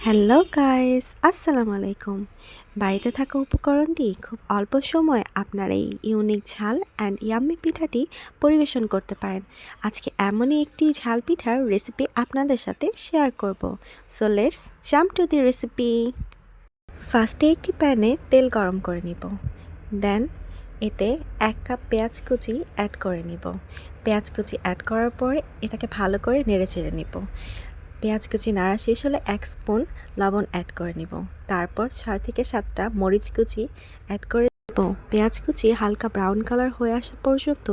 Hello guys, আসসালামু আলাইকুম। বাড়িতে থাকা উপকরণ দিয়ে খুব অল্প সময়ে আপনার এই ইউনিক ঝাল অ্যান্ড ইয়াম্মি পিঠাটি পরিবেশন করতে পারেন। আজকে এমনই একটি ঝাল পিঠার রেসিপি আপনাদের সাথে শেয়ার করব। So let's jump to the recipe. ফার্স্টে একটি প্যানে তেল গরম করে নিব। দেন এতে 1 কাপ পেঁয়াজ কুচি অ্যাড করে নিব। পেঁয়াজ কুচি অ্যাড করার পরে এটাকে ভালো করে নেড়েচেড়ে নিব। পেঁয়াজ কুচি নাড়া শেষ হলে 1 স্পুন লবণ অ্যাড করে নিব। তারপর 6 থেকে 7টা মরিচ কুচি অ্যাড করে দেব। পেঁয়াজ কুচি হালকা ব্রাউন কালার হয়ে আসা পর্যন্ত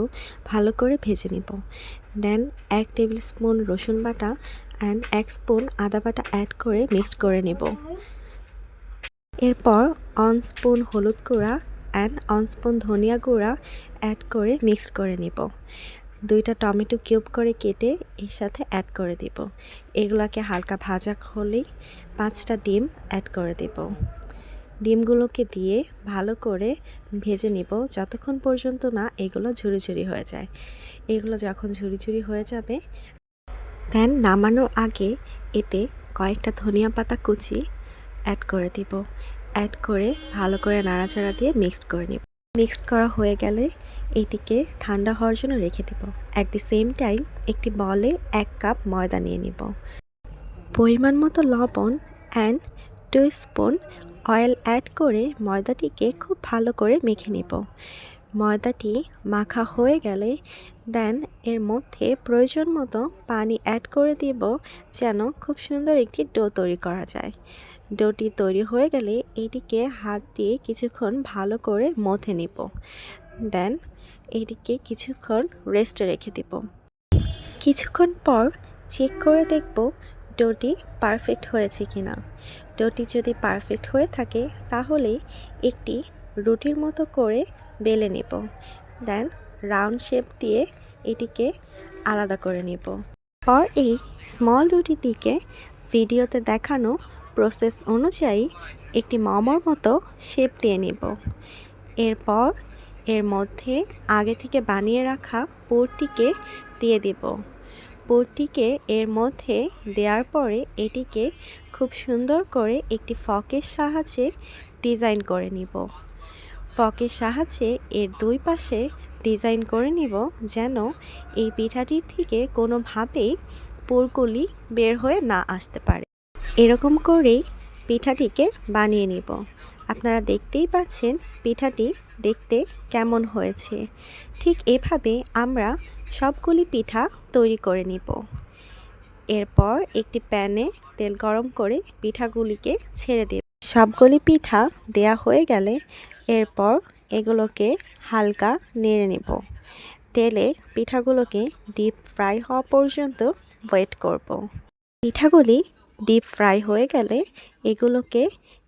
ভালো করে ভেজে নিব। দেন 1 টেবিল স্পুন রসুন বাটা অ্যান্ড 1 স্পুন আদা বাটা অ্যাড করে মিক্সড করে নিব। এরপর 1 স্পুন হলুদ গুঁড়া অ্যান্ড 1 স্পুন ধনিয়া গুঁড়া অ্যাড করে মিক্সড করে নিব। 2টা টমেটো কিউব করে কেটে এর সাথে অ্যাড করে দিব। এগুলোকে হালকা ভাজা হলেই 5টা ডিম অ্যাড করে দেব। ডিমগুলোকে দিয়ে ভালো করে ভেজে নিব যতক্ষণ পর্যন্ত না এগুলো ঝুরি ঝুরি হয়ে যায়। এগুলো যখন ঝুরি ঝুরি হয়ে যাবে দেন নামানোর আগে এতে কয়েকটা ধনিয়া পাতা কুচি অ্যাড করে দিব। অ্যাড করে ভালো করে নাড়াচাড়া দিয়ে মিক্সড করে নিব। মিক্সড করা হয়ে গেলে এটিকে ঠান্ডা হওয়ার জন্য রেখে দেব। অ্যাট দি সেম টাইম একটি বলে 1 কাপ ময়দা নিয়ে নিব। পরিমাণ মতো লবণ অ্যান্ড 2 স্পুন অয়েল অ্যাড করে ময়দাটিকে খুব ভালো করে মেখে নেব। ময়দাটি মাখা হয়ে গেলে দেন এর মধ্যে প্রয়োজন মতো পানি অ্যাড করে দিব যেন খুব সুন্দর একটি ডো তৈরি করা যায়। ডোটি তৈরি হয়ে গেলে এটিকে হাত দিয়ে কিছুক্ষণ ভালো করে মথে নিব। দেন এটিকে কিছুক্ষণ রেস্টে রেখে দিব। কিছুক্ষণ পর চেক করে দেখব ডোটি পারফেক্ট হয়েছে কিনা। ডোটি যদি পারফেক্ট হয়ে থাকে তাহলে একটি রুটির মতো করে বেলে নেব। দেন রাউন্ড শেপ দিয়ে এটিকে আলাদা করে নেব। পর এই স্মল রুটিটিকে ভিডিওতে দেখানো প্রসেস অনুযায়ী একটি মোমোর মতো শেপ দিয়ে নেব। এরপর এর মধ্যে আগে থেকে বানিয়ে রাখা পুরটিকে দিয়ে দেব। পুরটিকে এর মধ্যে দেওয়ার পরে এটিকে খুব সুন্দর করে একটি ফকের সাহায্যে ডিজাইন করে নিব। ফকের সাহায্যে এর দুই পাশে ডিজাইন করে নিব যেন এই পিঠাটির থেকে কোনোভাবেই পুরগুলি বের হয়ে না আসতে পারে। এরকম করেই পিঠাটিকে বানিয়ে নিব। আপনারা দেখতেই পাচ্ছেন পিঠাটি দেখতে কেমন হয়েছে। ঠিক এভাবে আমরা সবগুলি পিঠা তৈরি করে নিব। এরপর একটি প্যানে তেল গরম করে পিঠাগুলিকে ছেড়ে দেব। সবগুলি পিঠা দেয়া হয়ে গেলে এরপর এগুলোকে হালকা নেড়ে নেব। তেলে পিঠাগুলোকে ডিপ ফ্রাই হওয়া পর্যন্ত ওয়েট করব। পিঠাগুলি ডিপ ফ্রাই হয়ে গেলে এগুলোকে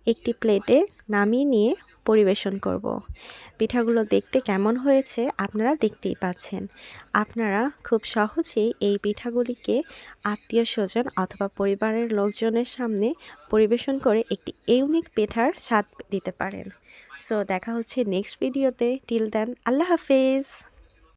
একটি প্লেটে নামিয়ে নিয়ে পরিবেশন করব। পিঠাগুলো দেখতে কেমন হয়েছে আপনারা দেখতেই পাচ্ছেন। আপনারা খুব সহজেই এই পিঠাগুলিকে আত্মীয়-স্বজন অথবা পরিবারের লোকজনের সামনে পরিবেশন করে একটি ইউনিক পিঠার স্বাদ দিতে পারেন। সো দেখা হচ্ছে নেক্সট ভিডিওতে। টিল দেন আল্লাহ হাফেজ।